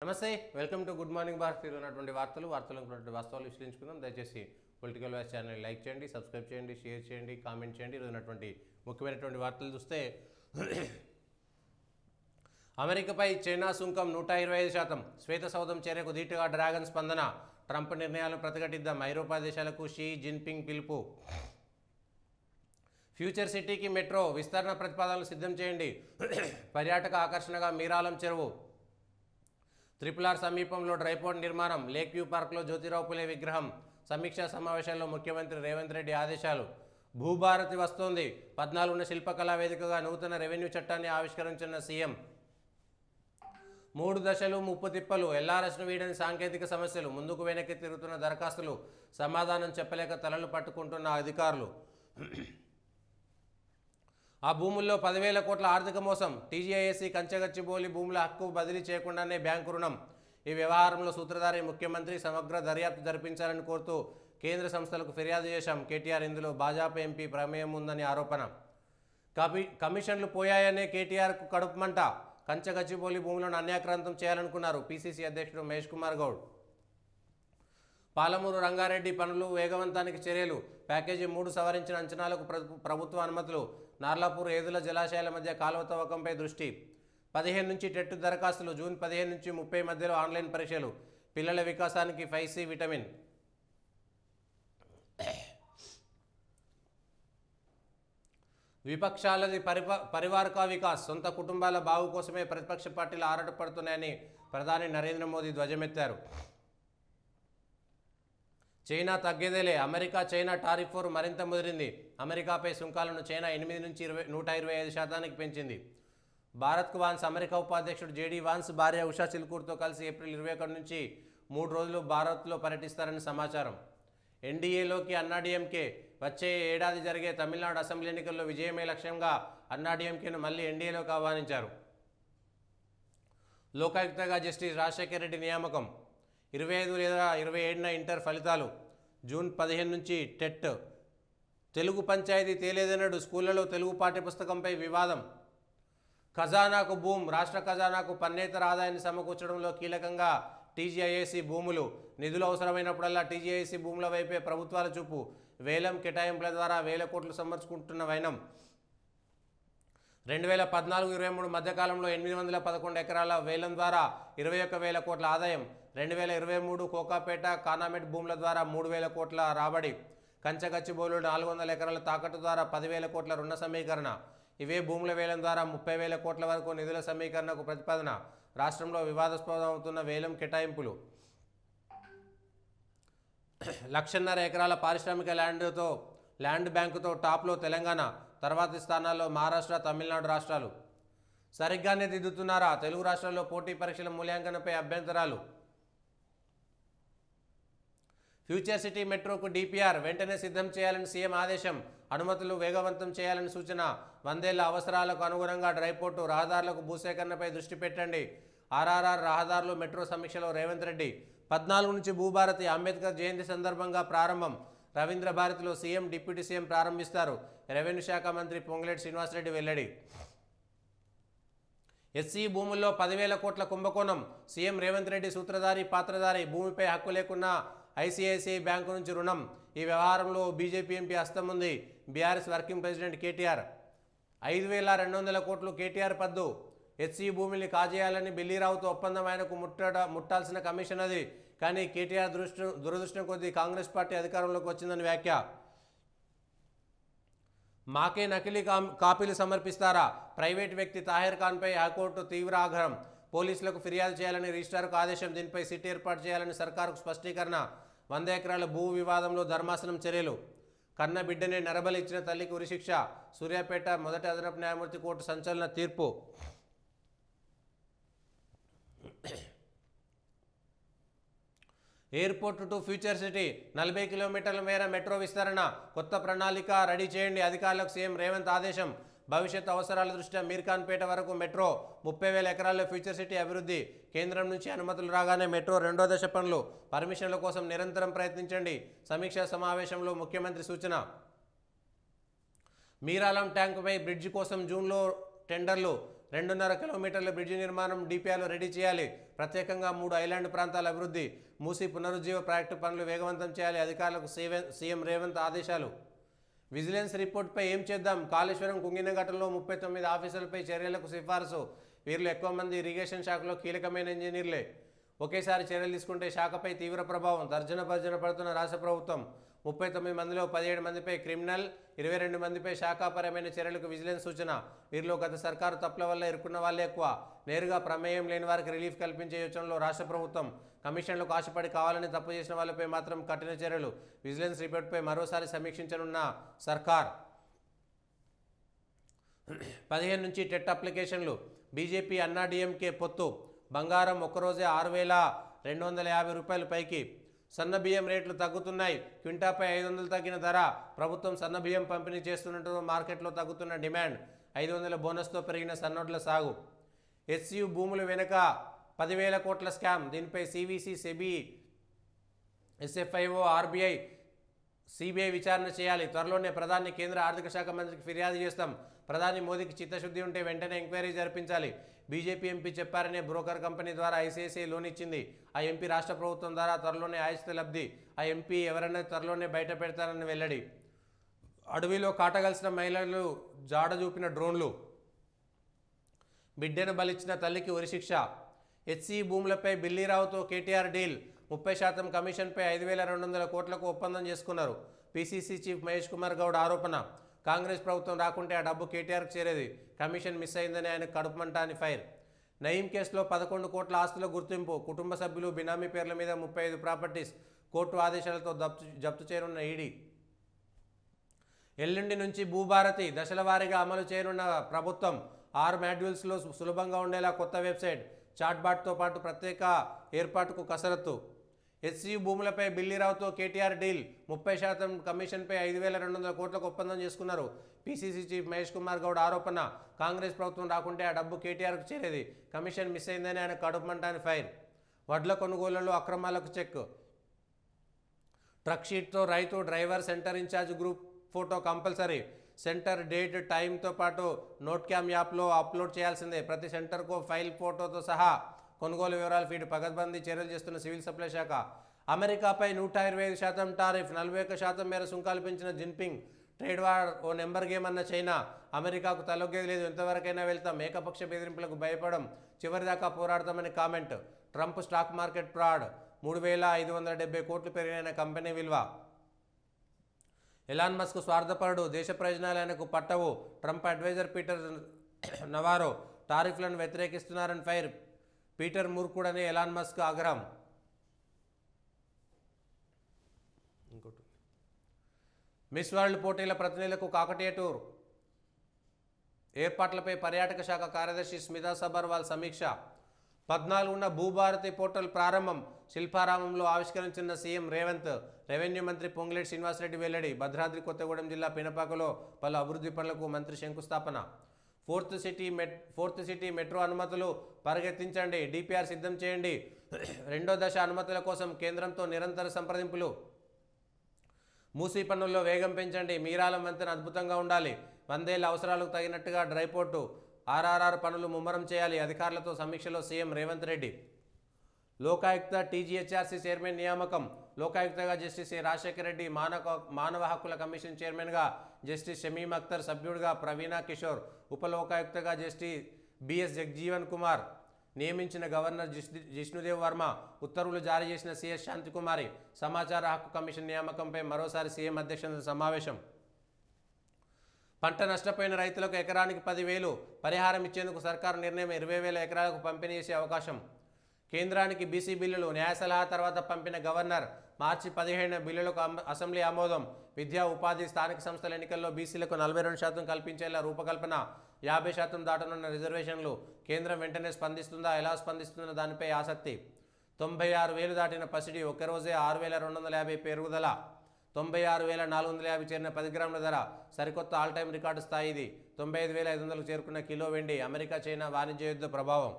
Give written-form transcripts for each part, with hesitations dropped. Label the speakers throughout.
Speaker 1: నమస్తే welcome to good morning Bharat ఉన్నటువంటి వార్తలు వాస్తవాలు విశ్లేషించుకుందాం. దయచేసి పొలిటికల్ వాయిస్ ఛానల్ లైక్ చేయండి, సబ్స్క్రైబ్ చేయండి, షేర్ చేయండి, కామెంట్ చేయండి. ఈరోజు ఉన్నటువంటి ముఖ్యమైనటువంటి వార్తలు చూస్తే అమెరికాపై చైనా సుంకం 125%, శ్వేత సౌధం చర్యకు ధీటుగా డ్రాగన్ స్పందన, ట్రంప్ నిర్ణయాలను ప్రతిఘటిద్దాం, ఐరోపా దేశాలకు షీ జిన్పింగ్ పిలుపు, ఫ్యూచర్ సిటీకి మెట్రో విస్తరణ ప్రతిపాదనలు సిద్ధం చేయండి, పర్యాటక ఆకర్షణగా మీరాలం చెరువు, RRR సమీపంలో డ్రైపోర్ట్ నిర్మాణం, లేక్ వ్యూ పార్క్లో జ్యోతిరావు పులే విగ్రహం, సమీక్షా సమావేశాల్లో ముఖ్యమంత్రి రేవంత్ రెడ్డి ఆదేశాలు, భూభారతి వస్తోంది, 14వ శిల్పకళా వేదికగా నూతన రెవెన్యూ చట్టాన్ని ఆవిష్కరించిన సీఎం, 3 దశలు 30 తిప్పలు, ఎల్ఆర్ఎస్ను వీడని సాంకేతిక సమస్యలు, ముందుకు వెనక్కి తిరుగుతున్న దరఖాస్తులు, సమాధానం చెప్పలేక తలలు పట్టుకుంటున్న అధికారులు, ఆ భూముల్లో 10,000 కోట్ల ఆర్థిక మోసం, టీజీఐఎస్సీ కంచగచ్చిబౌలి భూముల హక్కు బదిలీ చేయకుండానే బ్యాంకు రుణం, ఈ వ్యవహారంలో సూత్రధారి ముఖ్యమంత్రి సమగ్ర దర్యాప్తు జరిపించాలని కోరుతూ కేంద్ర సంస్థలకు ఫిర్యాదు చేశాం. కేటీఆర్ ఇందులో భాజపా ఎంపీ ప్రమేయం ఉందని ఆరోపణ, కమిషన్లు పోయాయనే కేటీఆర్కు కడుపుమంట, కంచగచ్చిబౌలి భూములను అన్యాక్రాంతం చేయాలనుకున్నారు పీసీసీ అధ్యక్షుడు మహేష్ కుమార్ గౌడ్, పాలమూరు రంగారెడ్డి పనులు వేగవంతానికి చర్యలు, ప్యాకేజీ 3 సవరించిన అంచనాలకు ప్రభుత్వ అనుమతులు, నార్లాపూర్ ఏదుల జలాశయాల మధ్య కాలువ తవ్వకంపై దృష్టి, 15 నుంచి టెట్ దరఖాస్తులు, జూన్ 15 నుంచి 30 మధ్యలో ఆన్లైన్ పరీక్షలు, పిల్లల వికాసానికి 5C విటమిన్, విపక్షాలది పరివార్ కా వికాస్, సొంత కుటుంబాల బాగు కోసమే ప్రతిపక్ష పార్టీలు ఆరాటపడుతున్నాయని ప్రధాని నరేంద్ర మోదీ ధ్వజమెత్తారు. చైనా తగ్గేదేలే, అమెరికా చైనా టారిఫ్ వార్ మరింత ముదిరింది, అమెరికాపై సుంకాలను చైనా 8 నుంచి 125% పెంచింది. భారత్కు వాన్స్ అమెరికా ఉపాధ్యక్షుడు జేడీ వాన్స్ భార్య ఉషా చిల్కూర్తో కలిసి ఏప్రిల్ 21 నుంచి 3 రోజులు భారత్లో పర్యటిస్తారని సమాచారం. ఎన్డీఏలోకి అన్నాడీఎంకే, వచ్చే ఏడాది జరిగే తమిళనాడు అసెంబ్లీ ఎన్నికల్లో విజయమే లక్ష్యంగా అన్నాడీఎంకేను మళ్లీ ఎన్డీఏలోకి ఆహ్వానించారు. లోకాయుక్తగా జస్టిస్ రాజశేఖర్ రెడ్డి నియామకం, 25 లేదా 27న ఇంటర్ ఫలితాలు, జూన్ 15 నుంచి టెట్, తెలుగు పంచాయతీ తేలేదన్నాడు, స్కూళ్లలో తెలుగు పాఠ్యపుస్తకంపై వివాదం, ఖజానాకు బూమ్, రాష్ట్ర ఖజానాకు పన్నేతర ఆదాయాన్ని సమకూర్చడంలో కీలకంగా టీజీఐఎస్సీ భూములు, నిధులు అవసరమైనప్పుడల్లా టీజీఐఎస్సీ భూముల వైపే ప్రభుత్వాల చూపు, వేలం కేటాయింపుల ద్వారా 1000 కోట్లు సమర్చుకుంటున్న వైనం, 2014-23 మధ్యకాలంలో 811 ఎకరాల వేలం ద్వారా 21,000 కోట్ల ఆదాయం, 2023 కోకాపేట కానామెట్ భూముల ద్వారా 3,000 కోట్ల రాబడి, కంచగచ్చిబౌలు 400 ఎకరాల తాకట్టు ద్వారా 10,000 కోట్ల రుణ సమీకరణ, ఇవే భూముల వేలం ద్వారా 30,000 కోట్ల వరకు నిధుల సమీకరణకు ప్రతిపాదన, రాష్ట్రంలో వివాదాస్పదం అవుతున్న వేలం కేటాయింపులు, 1,50,000 ఎకరాల పారిశ్రామిక ల్యాండ్ బ్యాంకుతో టాప్లో తెలంగాణ, తర్వాతి స్థానాల్లో మహారాష్ట్ర, తమిళనాడు రాష్ట్రాలు. సరిగ్గానే దిద్దుతున్నారా, తెలుగు రాష్ట్రాల్లో పోటీ పరీక్షల మూల్యాంకనంపై అభ్యంతరాలు, ఫ్యూచర్ సిటీ మెట్రోకు డిపిఆర్ వెంటనే సిద్ధం చేయాలని సీఎం ఆదేశం, అనుమతులు వేగవంతం చేయాలని సూచన, 100 ఏళ్ల అవసరాలకు అనుగుణంగా డ్రైపోర్టు, రహదారులకు భూసేకరణపై దృష్టి పెట్టండి, RRR రహదారులు మెట్రో సమీక్షలో రేవంత్ రెడ్డి, 14 నుంచి భూభారతి, అంబేద్కర్ జయంతి సందర్భంగా ప్రారంభం, రవీంద్ర భారతిలో సీఎం డిప్యూటీ సీఎం ప్రారంభిస్తారు, రెవెన్యూ శాఖ మంత్రి పొంగులేటి శ్రీనివాసరెడ్డి వెల్లడి, ఎస్సీ భూముల్లో 10,000 కోట్ల కుంభకోణం, సీఎం రేవంత్ రెడ్డి సూత్రధారి పాత్రధారి, భూమిపై హక్కు లేకున్నా ఐసీఐసీఐ బ్యాంకు నుంచి రుణం, ఈ వ్యవహారంలో బీజేపీ ఎంపీ హస్తం ఉంది, బీఆర్ఎస్ వర్కింగ్ ప్రెసిడెంట్ కేటీఆర్, 5,200 కోట్లు కేటీఆర్ పద్దు, ఎస్సీ భూమిని కాజేయాలని బిల్లీరావుతో ఒప్పందం, ఆయనకు ముట్టాల్సిన కమిషన్ అది, కానీ కేటీఆర్ దురదృష్టం కొద్దీ కాంగ్రెస్ పార్టీ అధికారంలోకి వచ్చిందని వ్యాఖ్య, మాకే నకిలీ కాపీలు సమర్పిస్తారా, ప్రైవేట్ వ్యక్తి తాహిర్ ఖాన్పై హైకోర్టు తీవ్ర ఆగ్రహం, పోలీసులకు ఫిర్యాదు చేయాలని రిజిస్ట్రార్కు ఆదేశం, దీనిపై సిట్ ఏర్పాటు చేయాలని సర్కారుకు స్పష్టీకరణ, 100 ఎకరాల భూ వివాదంలో ధర్మాసనం చర్యలు, కన్న బిడ్డనే నరబలి ఇచ్చిన తల్లికి ఉరిశిక్ష, సూర్యాపేట మొదటి అదనపు న్యాయమూర్తి కోర్టు సంచలన తీర్పు, ఎయిర్పోర్ట్ టు ఫ్యూచర్ సిటీ 40 కిలోమీటర్ల మేర మెట్రో విస్తరణ, కొత్త ప్రణాళిక రెడీ చేయండి, అధికారులకు సీఎం రేవంత్ ఆదేశం, భవిష్యత్ అవసరాల దృష్ట్యా మీర్ఖాన్పేట వరకు మెట్రో, 30,000 ఎకరాల్లో ఫ్యూచర్ సిటీ అభివృద్ధి, కేంద్రం నుంచి అనుమతులు రాగానే మెట్రో 2వ దశ పనులు, పర్మిషన్ల కోసం నిరంతరం ప్రయత్నించండి, సమీక్షా సమావేశంలో ముఖ్యమంత్రి సూచన, మీరాలం ట్యాంకుపై బ్రిడ్జి కోసం జూన్లో టెండర్లు, 2.5 కిలోమీటర్ల బ్రిడ్జి నిర్మాణం డిపిఆర్లు రెడీ చేయాలి. ప్రత్యేకంగా 3 ఐలాండ్ ప్రాంతాల అభివృద్ధి, మూసీ పునరుజ్జీవ ప్రాజెక్టు పనులు వేగవంతం చేయాలి. అధికారులకు సీఎం రేవంత్ ఆదేశాలు. విజిలెన్స్ రిపోర్ట్పై ఏం చేద్దాం? కాళేశ్వరం కుంగిన ఘటనలో 39 ఆఫీసర్లపై చర్యలకు సిఫారసు. వీరిలో ఎక్కువ మంది ఇరిగేషన్ శాఖలో కీలకమైన ఇంజనీర్లే. ఒకేసారి చర్యలు తీసుకుంటే శాఖపై తీవ్ర ప్రభావం. తర్జన పడుతున్న రాష్ట్ర ప్రభుత్వం. 39 మందిలో 17 మందిపై క్రిమినల్, 22 మందిపై శాఖాపరమైన చర్యలకు విజిలెన్స్ సూచన. వీరిలో గత సర్కారు తప్పుల వల్ల ఇరుక్కున్న వాళ్ళే ఎక్కువ. నేరుగా ప్రమేయం లేని వారికి రిలీఫ్ కల్పించే యోచనలో రాష్ట్ర ప్రభుత్వం. కమిషన్లకు ఆశపడి కావాలని తప్పు చేసిన వాళ్ళపై మాత్రం కఠిన చర్యలు. విజిలెన్స్ రిపోర్ట్పై మరోసారి సమీక్షించనున్న సర్కార్. 15 నుంచి టెట్ అప్లికేషన్లు. బీజేపీ అన్నాడీఎంకే పొత్తు. బంగారం ఒక్కరోజే 6,250 రూపాయల పైకి. సన్నబియ్యం రేట్లు తగ్గుతున్నాయి. క్వింటాపై 500 తగ్గిన ధర. ప్రభుత్వం సన్నబియ్యం పంపిణీ చేస్తున్నట్టు మార్కెట్లో తగ్గుతున్న డిమాండ్. 500 బోనస్తో పెరిగిన సన్నోట్ల సాగు. హెచ్సియు భూముల వెనుక 10,000 కోట్ల స్కామ్. దీనిపై CVC, SEBI, SFIO, RBI, CBI విచారణ చేయాలి. త్వరలోనే ప్రధాని కేంద్ర ఆర్థిక శాఖ మంత్రికి ఫిర్యాదు చేస్తాం. ప్రధాని మోదీకి చిత్తశుద్ధి ఉంటే వెంటనే ఎంక్వైరీ జరిపించాలి. బీజేపీ ఎంపీ చెప్పారనే బ్రోకర్ కంపెనీ ద్వారా ఐసిఐసిఐ లోన్ ఇచ్చింది. ఆ ఎంపీ రాష్ట్ర ప్రభుత్వం ద్వారా త్వరలోనే ఆయుష్త లబ్ధి. ఆ ఎంపీ ఎవరైనా త్వరలోనే బయట పెడతారని వెల్లడి. అడవిలో కాటగలిసిన మహిళలు జాడ చూపిన డ్రోన్లు. బిడ్డను బలిచ్చిన తల్లికి ఉరిశిక్ష. హెచ్సి భూములపై బిల్లీరావుతో కేటీఆర్ డీల్. 30% కమిషన్పై 5,200 కోట్లకు ఒప్పందం చేసుకున్నారు. పీసీసీ చీఫ్ మహేష్ కుమార్ గౌడ్ ఆరోపణ. కాంగ్రెస్ ప్రభుత్వం రాకుంటే ఆ డబ్బు కేటీఆర్కి చేరేది. కమిషన్ మిస్ అయిందని ఆయన కడుపుమంట అని ఫైర్. నయీం కేసులో 11 కోట్ల ఆస్తుల గుర్తింపు. కుటుంబ సభ్యులు, బినామీ పేర్ల మీద 35 ప్రాపర్టీస్. కోర్టు ఆదేశాలతో జప్తు చేయనున్న ఈడీ. ఎల్లుండి నుంచి భూభారతి దశల వారీగా అమలు చేయనున్న ప్రభుత్వం. 6 మాడ్యూల్స్లో సులభంగా ఉండేలా కొత్త వెబ్సైట్. చాట్బాట్తో పాటు ప్రత్యేక ఏర్పాటుకు కసరత్తు. హెచ్సియు భూములపై బిల్లీరావుతో కేటీఆర్ డీల్. 30% కమిషన్పై 5,200 కోట్లకు ఒప్పందం చేసుకున్నారు. పీసీసీ చీఫ్ మహేష్ కుమార్ గౌడ్ ఆరోపణ. కాంగ్రెస్ ప్రభుత్వం రాకుంటే ఆ డబ్బు కేటీఆర్కు చేరేది. కమిషన్ మిస్ అయిందని ఆయన కడుపుమంటాని ఫైర్. వడ్ల కొనుగోళ్లలో అక్రమాలకు చెక్. ట్రక్ షీట్తో రైతు, driver, centre in-charge group photo compulsory. Centre date, టైంతో పాటు నోట్క్యామ్ యాప్లో అప్లోడ్ చేయాల్సిందే. ప్రతి సెంటర్కు ఫైల్ ఫోటోతో సహా కొనుగోలు వివరాలు ఫీడ్. పకడ్బందీ చర్యలు చేస్తున్న సివిల్ సప్లై శాఖ. అమెరికాపై 125% టారిఫ్. 41% మేర సుంకాలు పెంచిన జిన్పింగ్. ట్రేడ్ వార్ ఓ నెంబర్ గేమ్ అన్న చైనా. అమెరికాకు తలొగ్గేది లేదు, ఎంతవరకైనా వెళ్తాం. ఏకపక్ష బెదిరింపులకు భయపడం, చివరిదాకా పోరాడతామని comment. Trump stock market fraud. 3,570 కోట్లు పెరిగిన కంపెనీ విలువ. ఎలాన్ మస్క్ స్వార్థపరుడు, దేశ ప్రయోజనాలు ఆయనకు పట్టవు. ట్రంప్ అడ్వైజర్ పీటర్ నవారో టారిఫ్లను వ్యతిరేకిస్తున్నారని ఫైర్. పీటర్ మూర్ఖుడని ఎలాన్ మస్క్ ఆగ్రహం. ఇంకోటి, మిస్ వరల్డ్ పోటీల ప్రతినిధులకు కాకతీయ టూర్. ఏర్పాట్లపై పర్యాటక శాఖ కార్యదర్శి స్మితా సబర్వాల్ సమీక్ష. 14న భూభారతి పోర్టల్ ప్రారంభం. శిల్పారామంలో ఆవిష్కరించిన సీఎం రేవంత్. రెవెన్యూ మంత్రి పొంగులేటి శ్రీనివాసరెడ్డి వెల్లడి. భద్రాద్రి కొత్తగూడెం జిల్లా పినపాకలో పలు అభివృద్ధి పనులకు మంత్రి శంకుస్థాపన. ఫోర్త్ సిటీ మెట్రో అనుమతులు పరిగెత్తించండి. డిపిఆర్ సిద్ధం చేయండి. 2వ దశ అనుమతుల కోసం కేంద్రంతో నిరంతర సంప్రదింపులు. మూసీ పనుల్లో వేగం పెంచండి. మీరాలం వంతెన అద్భుతంగా ఉండాలి. 100 ఏళ్ల అవసరాలకు తగినట్టుగా డ్రైపోర్టు. ఆర్ఆర్ఆర్ పనులు ముమ్మరం చేయాలి. అధికారులతో సమీక్షలో CM Revanth Reddy. Lokayukta TGHRC chairman నియామకం. లోకాయుక్తగా జస్టిస్ ఏ రాజశేఖర రెడ్డి, మానవ హక్కుల కమిషన్ చైర్మన్గా జస్టిస్ షమీమ్ అఖ్తర్, సభ్యుడిగా ప్రవీణా కిషోర్, ఉపలోకాయుక్తగా జస్టిస్ బిఎస్ జగ్జీవన్ కుమార్, నియమించిన గవర్నర్ జిష్ణుదేవ్ వర్మ, ఉత్తర్వులు జారీ చేసిన సిఎస్ శాంతికుమారి. సమాచార హక్కు కమిషన్ నియామకంపై మరోసారి సీఎం అధ్యక్షతన సమావేశం. పంట నష్టపోయిన రైతులకు ఎకరానికి 10,000 పరిహారం ఇచ్చేందుకు సర్కారు నిర్ణయం. 20,000 ఎకరాలకు పంపిణీ చేసే అవకాశం. కేంద్రానికి బీసీ బిల్లులు. న్యాయ సలహా తర్వాత పంపిన గవర్నర్. మార్చి 15 బిల్లులకు అసెంబ్లీ ఆమోదం. విద్యా, ఉపాధి, స్థానిక సంస్థల ఎన్నికల్లో బీసీలకు 42% కల్పించేలా రూపకల్పన. 50% దాటనున్న రిజర్వేషన్లు. కేంద్రం వెంటనే స్పందిస్తుందా, ఎలా స్పందిస్తుందన్న దానిపై ఆసక్తి. 96,000 దాటిన పసిడి. ఒక్కరోజే 6,250 పెరుగుదల. 96,450 చేరిన 10 గ్రాముల ధర. సరికొత్త ఆల్ టైమ్ రికార్డు స్థాయి ఇది. 95,500 చేరుకున్న కిలో వెండి. అమెరికా చైనా వాణిజ్య యుద్ధ ప్రభావం.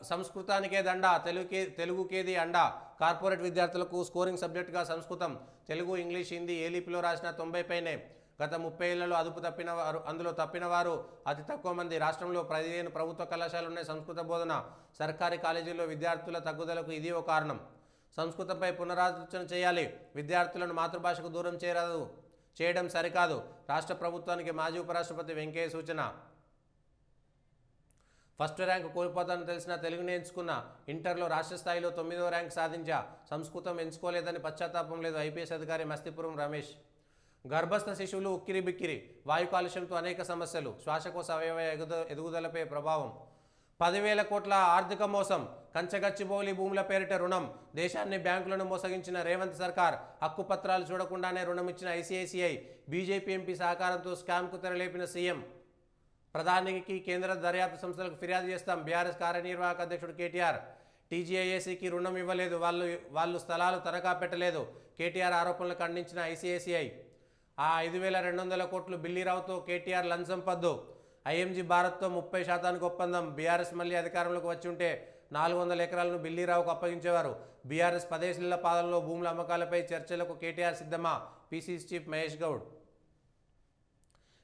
Speaker 1: సంస్కృతానికే దండ, తెలుగుకేది అండ. కార్పొరేట్ విద్యార్థులకు స్కోరింగ్ సబ్జెక్టుగా సంస్కృతం. తెలుగు, ఇంగ్లీష్, హిందీ ఏ లిపిలో రాసిన 90 పైనే. గత 30 ఏళ్లలో అందులో తప్పిన వారు అతి తక్కువ మంది. రాష్ట్రంలో 15 ప్రభుత్వ కళాశాలలు ఉన్నాయి. సంస్కృత బోధన సర్కారీ కాలేజీల్లో విద్యార్థుల తగ్గుదలకు ఇది ఓ కారణం. సంస్కృతంపై పునరాలోచన చేయాలి. విద్యార్థులను మాతృభాషకు దూరం చేయడం సరికాదు. రాష్ట్ర ప్రభుత్వానికి మాజీ ఉపరాష్ట్రపతి వెంకయ్య సూచన. ఫస్ట్ ర్యాంక్ కోల్పోతానని తెలిసిన తెలుగుని ఎంచుకున్న. ఇంటర్లో రాష్ట్ర స్థాయిలో 9వ ర్యాంక్ సాధించా. సంస్కృతం ఎంచుకోలేదని పశ్చాత్తాపం లేదు. ఐపీఎస్ అధికారి మస్తిపురం రమేష్. గర్భస్థ శిశువులు ఉక్కిరి బిక్కిరి. వాయు కాలుష్యంతో అనేక సమస్యలు. శ్వాసకోశ అవయవ ఎదుగుదలపై ప్రభావం. 10,000 కోట్ల ఆర్థిక మోసం. కంచగచ్చిబౌలి భూముల పేరిట రుణం. దేశాన్ని బ్యాంకులను మోసగించిన రేవంత్ సర్కార్. హక్కుపత్రాలు చూడకుండానే రుణం ఇచ్చిన ఐసీఐసీఐ. బీజేపీ ఎంపీ సహకారంతో స్కామ్కు తెరలేపిన సీఎం. ప్రధానికి కేంద్ర దర్యాప్తు సంస్థలకు ఫిర్యాదు చేస్తాం. బీఆర్ఎస్ కార్యనిర్వాహక అధ్యక్షుడు కేటీఆర్. టీజీఐఏసీకి రుణం ఇవ్వలేదు. వాళ్ళు స్థలాలు తనఖా పెట్టలేదు. కేటీఆర్ ఆరోపణలు ఖండించిన ఐసీఐసీఐ. ఆ 5,200 కోట్లు బిల్లీరావుతో కేటీఆర్ లంచం పద్దు. ఐఎంజీ భారత్తో 30% ఒప్పందం. బీఆర్ఎస్ మళ్లీ అధికారంలోకి వచ్చి ఉంటే 400 ఎకరాలను బిల్లీరావుకు అప్పగించేవారు. బీఆర్ఎస్ 10 ఏళ్ల పాలనలో భూముల అమ్మకాలపై చర్చలకు కేటీఆర్ సిద్ధమా? PCC chief Mahesh Goud.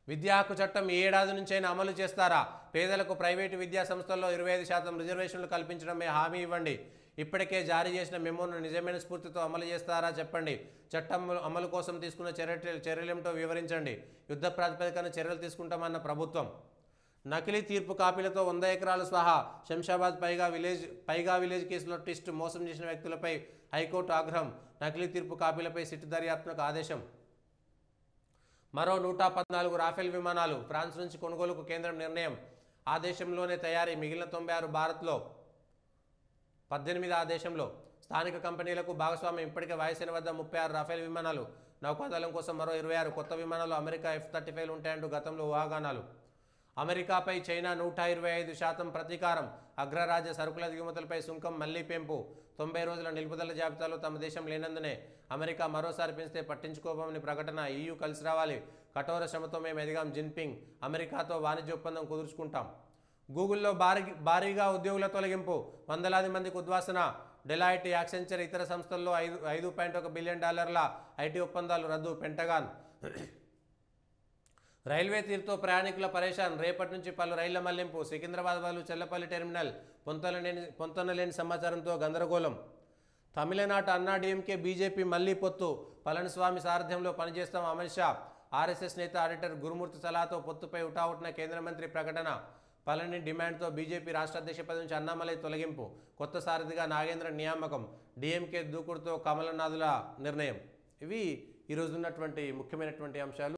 Speaker 1: విద్యా హక్కు చట్టం ఈ ఏడాది నుంచైనా అమలు చేస్తారా? పేదలకు ప్రైవేటు విద్యా సంస్థల్లో 25% రిజర్వేషన్లు కల్పించడమే హామీ ఇవ్వండి. ఇప్పటికే జారీ చేసిన మెమోను నిజమైన స్ఫూర్తితో అమలు చేస్తారా చెప్పండి. చట్టం అమలు కోసం తీసుకున్న చర్యలేమిటో వివరించండి. యుద్ధ ప్రాతిపదికన చర్యలు తీసుకుంటామన్న ప్రభుత్వం. నకిలీ తీర్పు కాపీలతో 100 ఎకరాలు స్వాహా. శంషాబాద్ పైగా విలేజ్ కేసులో ట్విస్ట్. మోసం చేసిన వ్యక్తులపై హైకోర్టు ఆగ్రహం. నకిలీ తీర్పు కాపీలపై సిట్ దర్యాప్తునకు ఆదేశం. మరో 114 రాఫెల్ విమానాలు ఫ్రాన్స్ నుంచి కొనుగోలుకు కేంద్రం నిర్ణయం. ఆ దేశంలోనే తయారీ. మిగిలిన 96 భారత్లో, 18 ఆ దేశంలో. స్థానిక కంపెనీలకు భాగస్వామ్యం. ఇప్పటికే వాయుసేన వద్ద 36 రాఫెల్ విమానాలు. నౌకాదళం కోసం మరో 26 కొత్త విమానాలు. అమెరికా F-35 ఉంటాయంటూ గతంలో ఊహాగానాలు. అమెరికాపై చైనా 125% ప్రతీకారం. అగ్రరాజ్య సరుకుల దిగుమతులపై సుంకం మళ్లీ పెంపు. 90 రోజుల నిలుపుదల జాబితాలో తమ దేశం లేనందునే అమెరికా మరోసారి పెంచితే పట్టించుకోబోమని ప్రకటన. EU కలిసి రావాలి. కఠోర శ్రమతో మేము ఎదిగాం. జిన్పింగ్. అమెరికాతో వాణిజ్య ఒప్పందం కుదుర్చుకుంటాం. గూగుల్లో భారీగా ఉద్యోగుల తొలగింపు. వందలాది మందికి ఉద్వాసన. డెలాయిట్, యాక్సెంచర్ ఇతర సంస్థల్లో $5.1 బిలియన్ ఐటీ ఒప్పందాలు రద్దు. పెంటగాన్. రైల్వే తీరుతో ప్రయాణికుల పరేషాన్. రేపటి నుంచి పలు రైళ్ల మళ్లింపు. సికింద్రాబాద్ వాళ్ళు చెల్లపల్లి టెర్మినల్. పొంతనలేని సమాచారంతో గందరగోళం. తమిళనాడు అన్నాడీఎంకే బీజేపీ మళ్లీ పొత్తు. పళనిస్వామి సారథ్యంలో పనిచేస్తాం అమిత్ షా. ఆర్ఎస్ఎస్ నేత ఆడిటర్ గురుమూర్తి సలహాతో పొత్తుపై ఉటావుట్న కేంద్ర మంత్రి ప్రకటన. పళని డిమాండ్తో బీజేపీ రాష్ట్ర అధ్యక్ష పదవి నుంచి అన్నామలై తొలగింపు. కొత్త సారథిగా నాగేంద్ర నియామకం. డీఎంకే దూకుడుతో కమలనాథుల నిర్ణయం. ఇవి ఈరోజు ఉన్నటువంటి ముఖ్యమైనటువంటి అంశాలు.